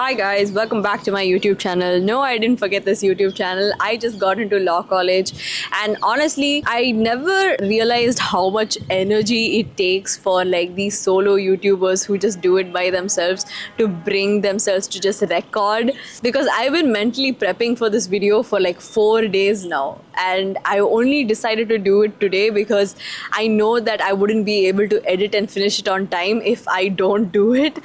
Hi guys, welcome back to my YouTube channel. No, I didn't forget this YouTube channel. I just got into law college, and honestly, I never realized how much energy it takes for like these solo YouTubers who just do it by themselves to bring themselves to just record, because I've been mentally prepping for this video for like 4 days now, and I only decided to do it today because I know that I wouldn't be able to edit and finish it on time if I don't do it.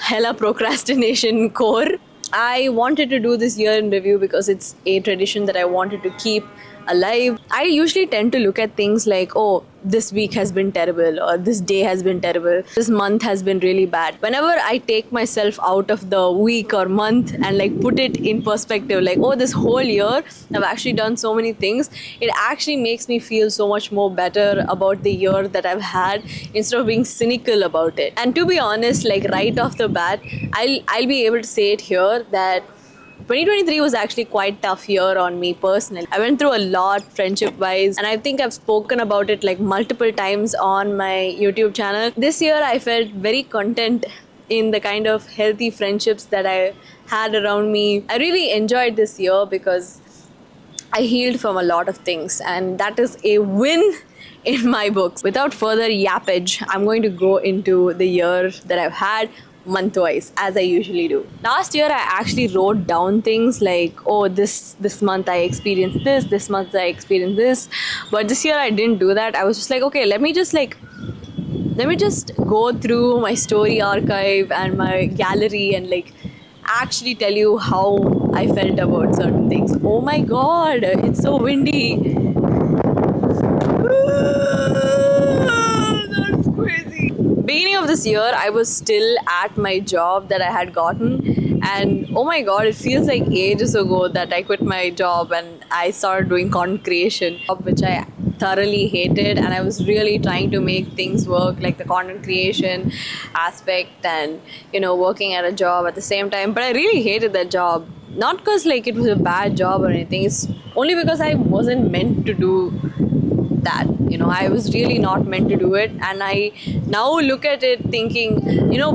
Hella procrastination core. I wanted to do this year in review because it's a tradition that I wanted to keep alive. I usually tend to look at things like, oh, this week has been terrible, or this day has been terrible, this month has been really bad. Whenever I take myself out of the week or month and like put it in perspective, like, oh, this whole year I've actually done so many things, it actually makes me feel so much more better about the year that I've had instead of being cynical about it. And to be honest, like right off the bat, I'll be able to say it here that 2023 was actually quite tough year on me personally. I went through a lot friendship wise, and I think I've spoken about it like multiple times on my YouTube channel. This year I felt very content in the kind of healthy friendships that I had around me. I really enjoyed this year because I healed from a lot of things, and that is a win in my books. Without further yappage, I'm going to go into the year that I've had month-wise, as I usually do. Last year, I actually wrote down things like, oh, this month I experienced this month I experienced this. But this year I didn't do that. I was just like, okay, let me just go through my story archive and my gallery and like actually tell you how I felt about certain things. Oh my god, it's so windy. That's crazy. Beginning of this year, I was still at my job that I had gotten, and oh my god, it feels like ages ago that I quit my job and I started doing content creation, which I thoroughly hated, and I was really trying to make things work, like the content creation aspect and working at a job at the same time. But I really hated that job, not because like it was a bad job or anything. It's only because I wasn't meant to do that. I was really not meant to do it, and I now look at it thinking,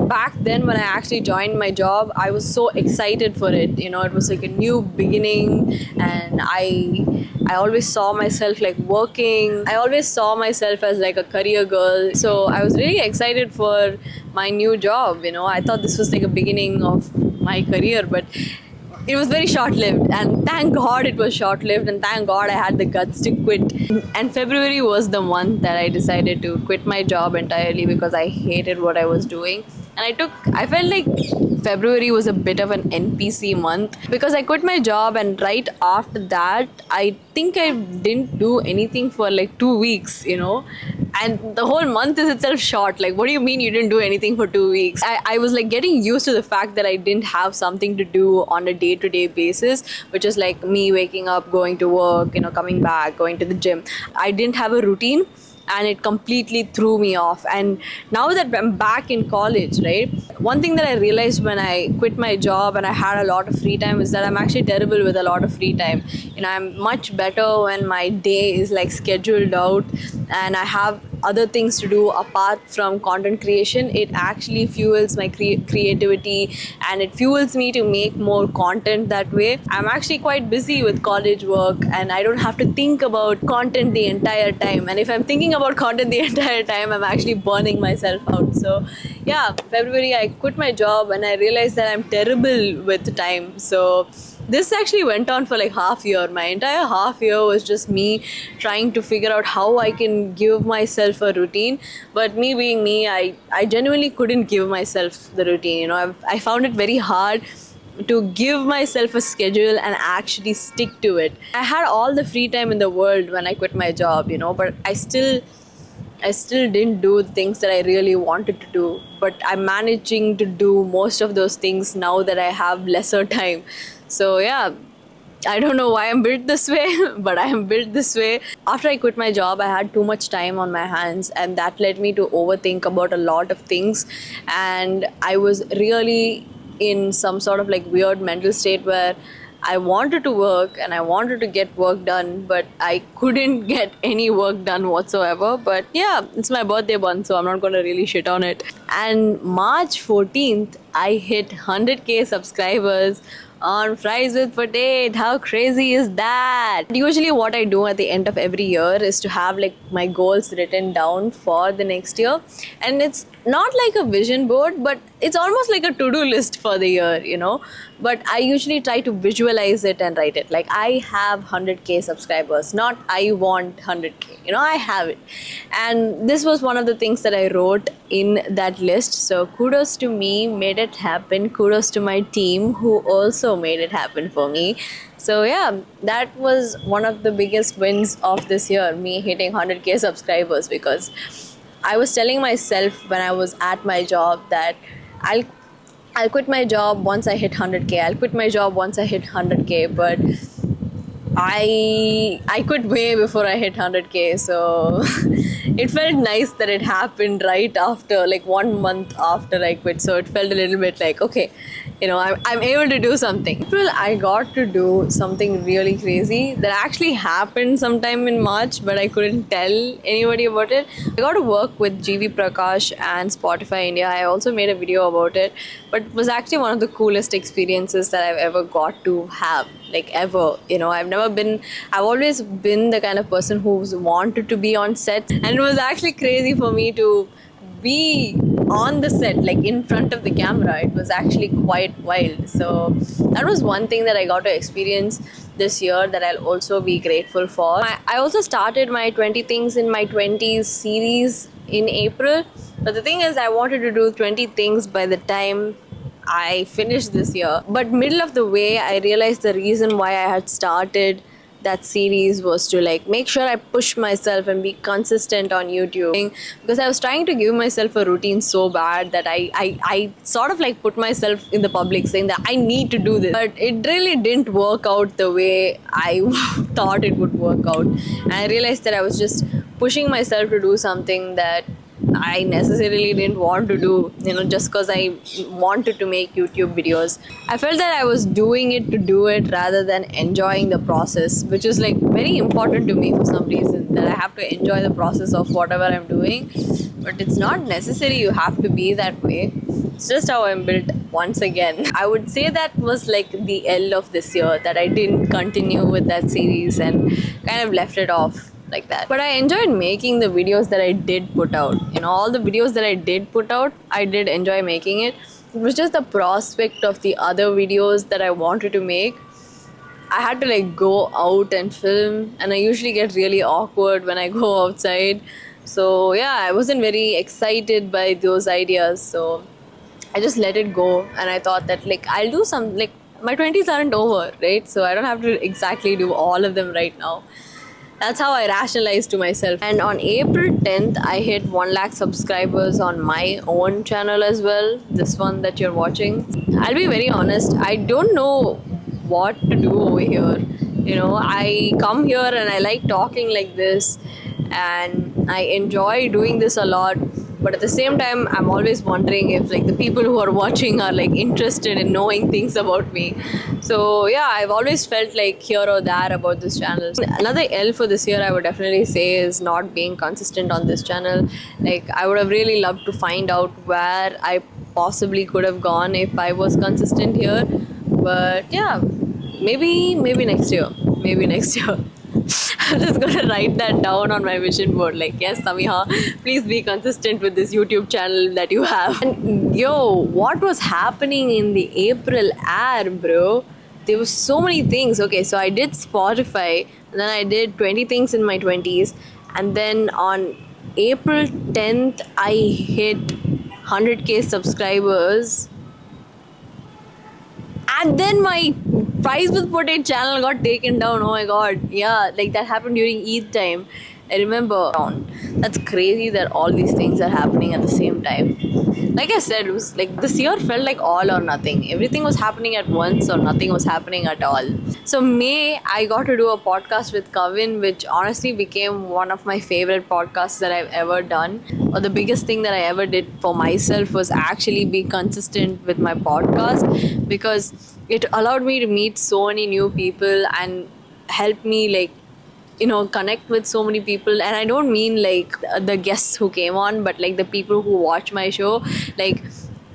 back then when I actually joined my job, I was so excited for it. It was like a new beginning, and I always saw myself like working. I always saw myself as like a career girl, so I was really excited for my new job. I thought this was like a beginning of my career, but it was very short-lived, and thank god it was short-lived, and thank god I had the guts to quit. And February was the month that I decided to quit my job entirely because I hated what I was doing. And I felt like February was a bit of an NPC month because I quit my job, and right after that I think I didn't do anything for like 2 weeks, and the whole month is itself short. Like, what do you mean you didn't do anything for 2 weeks? I was like getting used to the fact that I didn't have something to do on a day-to-day basis, which is like me waking up, going to work, coming back, going to the gym. I didn't have a routine, and it completely threw me off. And now that I'm back in college, right, one thing that I realized when I quit my job and I had a lot of free time is that I'm actually terrible with a lot of free time. I'm much better when my day is like scheduled out and I have other things to do apart from content creation. It actually fuels my creativity, and it fuels me to make more content that way. I'm actually quite busy with college work, and I don't have to think about content the entire time. And if I'm thinking about content the entire time, I'm actually burning myself out. So yeah, February I quit my job and I realized that I'm terrible with time. So this actually went on for like half year. My entire half year was just me trying to figure out how I can give myself a routine. But me being me, I genuinely couldn't give myself the routine. I found it very hard to give myself a schedule and actually stick to it. I had all the free time in the world when I quit my job, but I still didn't do the things that I really wanted to do. But I'm managing to do most of those things now that I have lesser time. So yeah, I don't know why I'm built this way, but I am built this way. After I quit my job, I had too much time on my hands, and that led me to overthink about a lot of things. And I was really in some sort of like weird mental state where I wanted to work and I wanted to get work done, but I couldn't get any work done whatsoever. But yeah, it's my birthday month, so I'm not going to really shit on it. And March 14th, I hit 100k subscribers on Fries with Potato. How crazy is that? Usually, what I do at the end of every year is to have like my goals written down for the next year, and it's not like a vision board, but it's almost like a to-do list for the year. But I usually try to visualize it and write it. Like, I have 100k subscribers, not I want 100k. I have it. And this was one of the things that I wrote in that list. So kudos to me, made it happen. Kudos to my team who also made it happen for me. So yeah, that was one of the biggest wins of this year, me hitting 100k subscribers, because I was telling myself when I was at my job that I'll quit my job once I hit 100k. I'll quit my job once I hit 100k, but I quit way before I hit 100k, so it felt nice that it happened right after, like 1 month after I quit. So it felt a little bit like, okay, I'm able to do something. April, I got to do something really crazy that actually happened sometime in March, but I couldn't tell anybody about it. I got to work with GV Prakash and Spotify India. I also made a video about it, but it was actually one of the coolest experiences that I've ever got to have, like ever. I've always been the kind of person who's wanted to be on set, and it was actually crazy for me to be on the set, like in front of the camera. It was actually quite wild. So that was one thing that I got to experience this year that I'll also be grateful for. I also started my 20 Things in My 20s series in April, but the thing is, I wanted to do 20 things by the time I finished this year. But middle of the way, I realized the reason why I had started that series was to like make sure I push myself and be consistent on YouTube, because I was trying to give myself a routine so bad that I sort of like put myself in the public saying that I need to do this, but it really didn't work out the way I thought it would work out. And I realized that I was just pushing myself to do something that I necessarily didn't want to do, just because I wanted to make YouTube videos. I felt that I was doing it to do it rather than enjoying the process, which is like very important to me for some reason, that I have to enjoy the process of whatever I'm doing. But it's not necessary you have to be that way. It's just how I'm built once again. I would say that was like the L of this year, that I didn't continue with that series and kind of left it off like that. But I enjoyed making the videos that I did put out. All the videos that I did put out, I did enjoy making it. It was just the prospect of the other videos that I wanted to make. I had to like go out and film, and I usually get really awkward when I go outside. So yeah, I wasn't very excited by those ideas. So I just let it go, and I thought that like I'll do some, like my 20s aren't over, right? So I don't have to exactly do all of them right now. That's how I rationalized to myself. And on April 10th, I hit 1 lakh subscribers on my own channel as well. This one that you're watching. I'll be very honest, I don't know what to do over here. I come here and I like talking like this, and I enjoy doing this a lot. But at the same time, I'm always wondering if like the people who are watching are like interested in knowing things about me. So yeah, I've always felt like here or there about this channel. Another L for this year, I would definitely say, is not being consistent on this channel. Like, I would have really loved to find out where I possibly could have gone if I was consistent here. But yeah, maybe next year. Maybe next year. I'm just gonna write that down on my vision board. Like, yes, Samiha, please be consistent with this YouTube channel that you have. And yo, what was happening in the April air, bro? There were so many things. Okay, so I did Spotify, and then I did 20 Things in My 20s, and then on April 10th, I hit 100k subscribers. And then my Fries with Potato channel got taken down. Oh my god. Yeah, like that happened during Eid time. I remember. That's crazy that all these things are happening at the same time. Like I said, it was like this year felt like all or nothing. Everything was happening at once or nothing was happening at all. So May, I got to do a podcast with Kavin, which honestly became one of my favorite podcasts that I've ever done. Or the biggest thing that I ever did for myself was actually be consistent with my podcast, because it allowed me to meet so many new people and help me like connect with so many people. And I don't mean like the guests who came on, but like the people who watch my show. Like,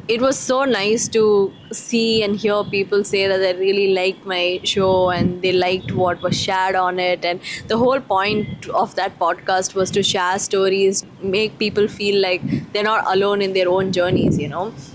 it was so nice to see and hear people say that they really liked my show and they liked what was shared on it. And the whole point of that podcast was to share stories, make people feel like they're not alone in their own journeys,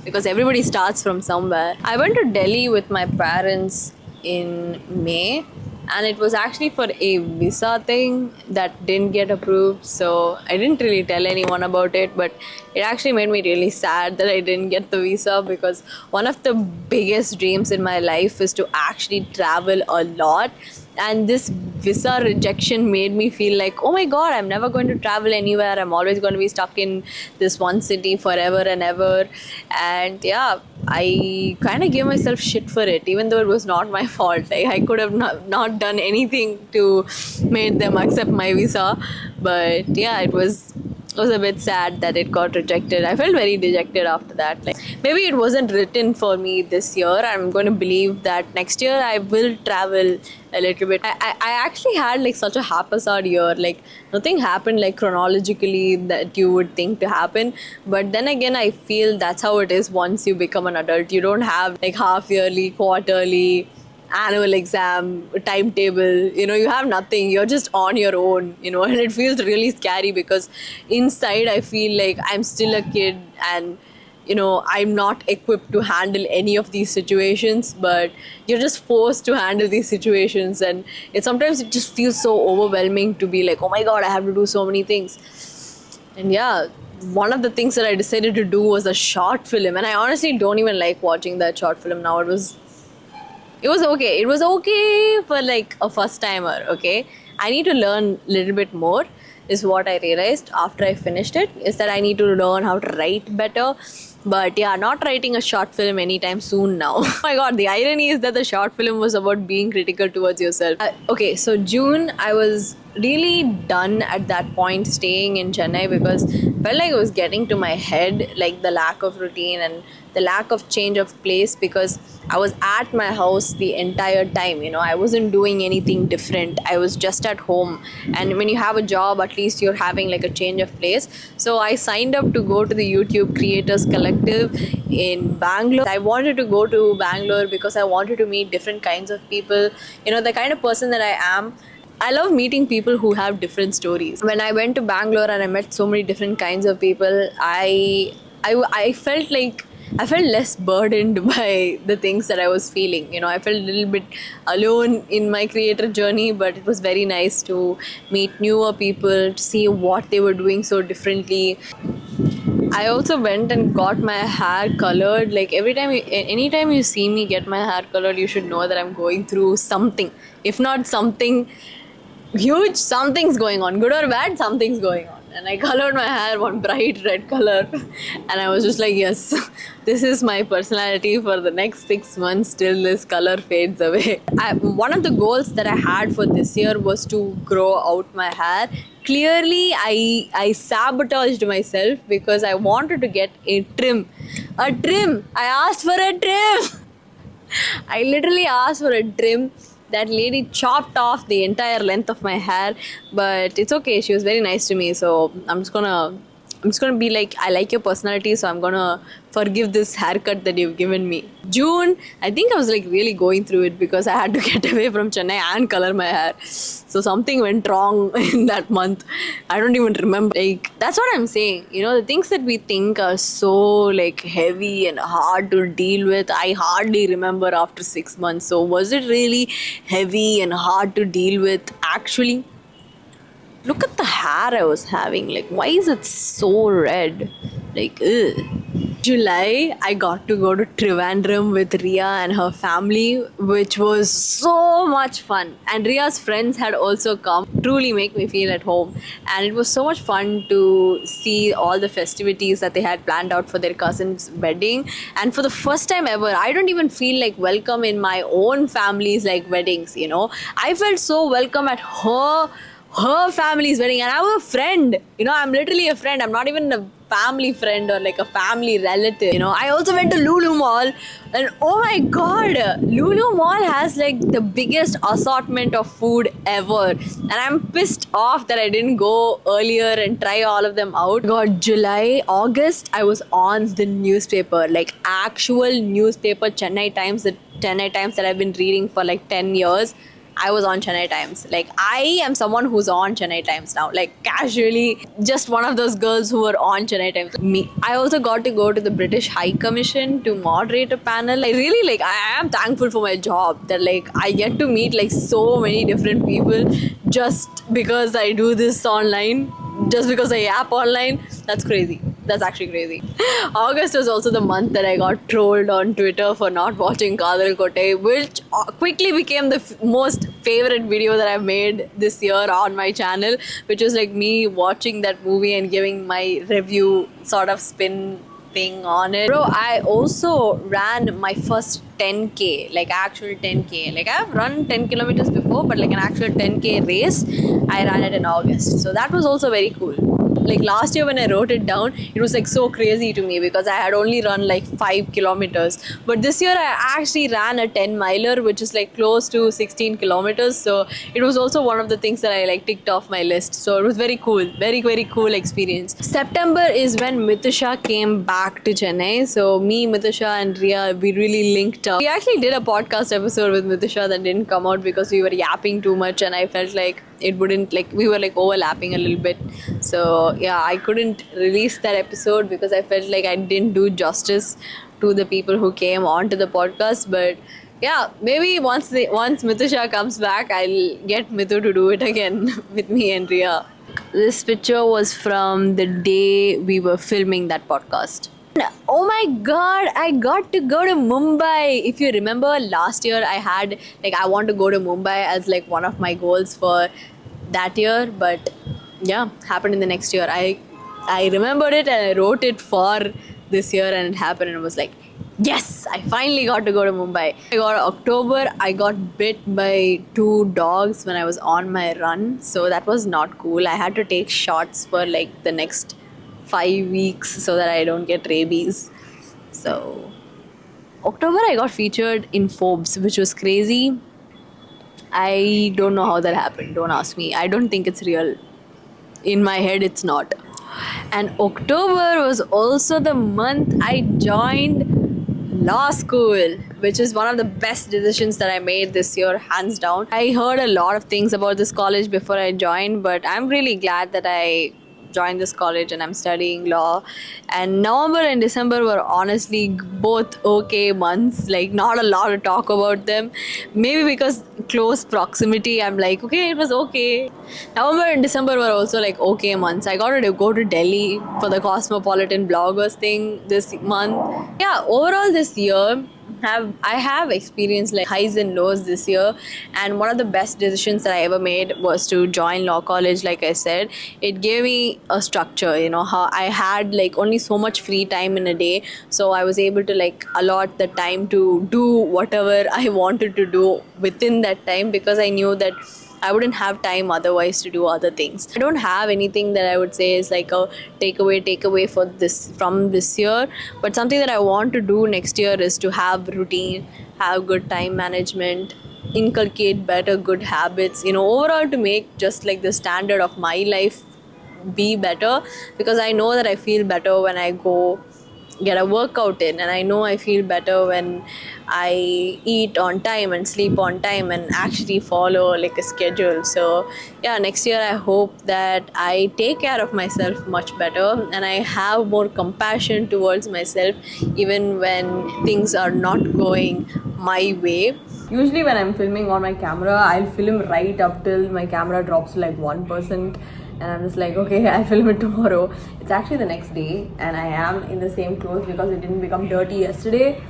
because everybody starts from somewhere. I went to Delhi with my parents in May, and it was actually for a visa thing that didn't get approved, so I didn't really tell anyone about it. But it actually made me really sad that I didn't get the visa, because one of the biggest dreams in my life is to actually travel a lot. And this visa rejection made me feel like, oh my god, I'm never going to travel anywhere. I'm always going to be stuck in this one city forever and ever. And yeah, I kind of gave myself shit for it, even though it was not my fault. Like, I could have not done anything to make them accept my visa. But yeah, it was a bit sad that it got rejected. I felt very dejected after that. Like, maybe it wasn't written for me this year. I'm going to believe that next year I will travel a little bit. I actually had like such a haphazard year. Like, nothing happened like chronologically that you would think to happen. But then again, I feel that's how it is once you become an adult. You don't have like half yearly, quarterly, annual exam timetable. You have nothing. You're just on your own, and it feels really scary, because inside I feel like I'm still a kid, and I'm not equipped to handle any of these situations. But you're just forced to handle these situations, and sometimes it just feels so overwhelming to be like, oh my god, I have to do so many things. And yeah, one of the things that I decided to do was a short film, and I honestly don't even like watching that short film now. It was okay. It was okay for like a first timer. Okay, I need to learn a little bit more, is what I realized after I finished it, is that I need to learn how to write better. But yeah, not writing a short film anytime soon now. Oh my god, the irony is that the short film was about being critical towards yourself. Okay, so June, I was really done at that point staying in Chennai, because I felt like it was getting to my head, like the lack of routine and the lack of change of place, because I was at my house the entire time. I wasn't doing anything different. I was just at home. And when you have a job, at least you're having like a change of place. So I signed up to go to the YouTube Creators Collective in Bangalore. I wanted to go to Bangalore because I wanted to meet different kinds of people. The kind of person that I am, I love meeting people who have different stories. When I went to Bangalore and I met so many different kinds of people, I felt like I felt less burdened by the things that I was feeling. I felt a little bit alone in my creator journey, but it was very nice to meet newer people, to see what they were doing so differently. I also went and got my hair colored. Like, anytime you see me get my hair colored, you should know that I'm going through something. If not something huge, something's going on. Good or bad, something's going on. And I colored my hair one bright red color, and I was just like, yes, this is my personality for the next 6 months till this color fades away. One of the goals that I had for this year was to grow out my hair. Clearly, I sabotaged myself, because I wanted to get a trim. I asked for a trim. I literally asked for a trim. That lady chopped off the entire length of my hair, but it's okay. She was very nice to me, so I'm just gonna be like, I like your personality, so I'm gonna forgive this haircut that you've given me. June, I think I was like really going through it, because I had to get away from Chennai and color my hair. So something went wrong in that month. I don't even remember. Like, that's what I'm saying. The things that we think are so like heavy and hard to deal with, I hardly remember after 6 months. So was it really heavy and hard to deal with actually? Look at the hair I was having. Like, why is it so red? Like, ugh. July, I got to go to Trivandrum with Ria and her family, which was so much fun. And Ria's friends had also come, truly make me feel at home. And it was so much fun to see all the festivities that they had planned out for their cousin's wedding. And for the first time ever, I don't even feel like welcome in my own family's like weddings, I felt so welcome at her family's wedding, and I'm a friend. I'm literally a friend. I'm not even a family friend or like a family relative. You know, I also went to Lulu Mall, and oh my god, Lulu Mall has like the biggest assortment of food ever, and I'm pissed off that I didn't go earlier and try all of them out. God, July, August, I was on the newspaper, like actual newspaper, Chennai Times, the Chennai Times that I've been reading for like 10 years. I was on Chennai Times. Like, I am someone who's on Chennai Times now. Like, casually, just one of those girls who were on Chennai Times. Me. I also got to go to the British High Commission to moderate a panel. I really, like, I am thankful for my job that, like, I get to meet, like, so many different people just because I do this online. Just because I app online. That's crazy. That's actually crazy. August was also the month that I got trolled on Twitter for not watching Kadal Kotte, which quickly became the most favorite video that I've made this year on my channel, which was like me watching that movie and giving my review sort of spin thing on it. Bro, I also ran my first 10k, like actual 10k. Like, I've run 10 kilometers before, but like an actual 10k race, I ran it in August. So that was also very cool. Like last year when I wrote it down, it was like so crazy to me because I had only run like 5 kilometers. But this year I actually ran a 10 miler, which is like close to 16 kilometers. So it was also one of the things that I like ticked off my list. So it was very cool, very, very cool experience. September is when Mitusha came back to Chennai. So me, Mitusha and Ria, we really linked up. We actually did a podcast episode with Mitusha that didn't come out because we were yapping too much and I felt like it wouldn't, like, we were like overlapping a little bit. So yeah, I couldn't release that episode because I felt like I didn't do justice to the people who came onto the podcast. But yeah, maybe once Mitusha comes back, I'll get Mithu to do it again with me and Ria. This picture was from the day we were filming that podcast. Oh my god, I got to go to Mumbai. If you remember last year, I had like, I want to go to Mumbai as like one of my goals for that year, but yeah, happened in the next year. I remembered it and I wrote it for this year, and it happened, and it was like, yes, I finally got to go to Mumbai. I got October, I got bit by 2 dogs when I was on my run, so that was not cool. I had to take shots for like the next 5 weeks so that I don't get rabies. So October I got featured in Forbes, which was crazy. I don't know how that happened. Don't ask me. I don't think it's real. In my head, it's not. And October was also the month I joined law school, which is one of the best decisions that I made this year, hands down. I heard a lot of things about this college before I joined, but I'm really glad that I joined this college and I'm studying law. And November and December were honestly both okay months, like not a lot to talk about them. Maybe because close proximity, I'm like, okay, it was okay. November and December were also like okay months. I got to go to Delhi for the Cosmopolitan Bloggers thing this month. Yeah, overall this year, I have experienced like highs and lows this year, and one of the best decisions that I ever made was to join law college. Like I said, it gave me a structure, you know, how I had like only so much free time in a day, so I was able to like allot the time to do whatever I wanted to do within that time, because I knew that I wouldn't have time otherwise to do other things. I don't have anything that I would say is like a takeaway for this from this year, but something that I want to do next year is to have routine, have good time management, inculcate better good habits, you know, overall to make just like the standard of my life be better, because I know that I feel better when I go get a workout in, and I know I feel better when I eat on time and sleep on time and actually follow like a schedule. So yeah, next year I hope that I take care of myself much better and I have more compassion towards myself even when things are not going my way. Usually when I'm filming on my camera, I'll film right up till my camera drops to like 1%. And I'm just like, okay, I'll film it tomorrow. It's actually the next day and I am in the same clothes because it didn't become dirty yesterday.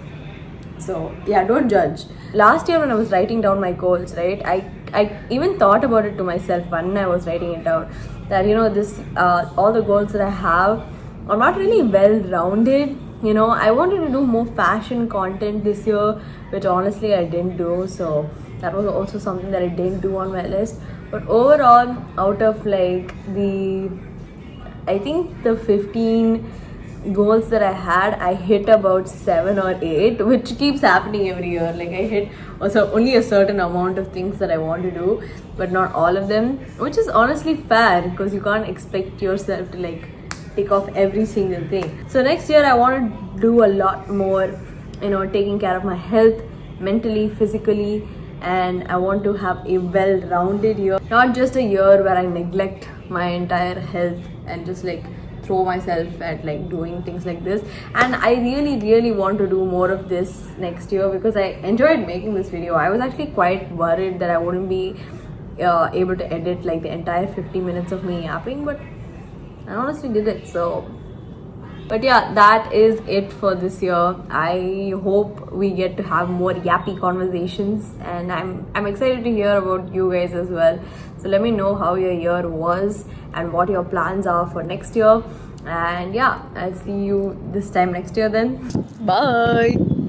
So yeah, don't judge. Last year when I was writing down my goals, right, I even thought about it to myself when I was writing it down, that, you know, this all the goals that I have are not really well rounded. You know, I wanted to do more fashion content this year, which honestly I didn't do. So that was also something that I didn't do on my list. But overall, out of like the I think the 15 goals that I had, I hit about 7 or 8, which keeps happening every year. Like I hit also only a certain amount of things that I want to do, but not all of them, which is honestly fair because you can't expect yourself to like tick off every single thing. So next year I want to do a lot more, taking care of my health, mentally, physically, and I want to have a well-rounded year, not just a year where I neglect my entire health and just like throw myself at like doing things like this. And I really want to do more of this next year because I enjoyed making this video. I was actually quite worried that I wouldn't be able to edit like the entire 50 minutes of me yapping, but I honestly did it. So but yeah, that is it for this year. I hope we get to have more yappy conversations, and I'm excited to hear about you guys as well. So let me know how your year was and what your plans are for next year. And yeah, I'll see you this time next year then. Bye.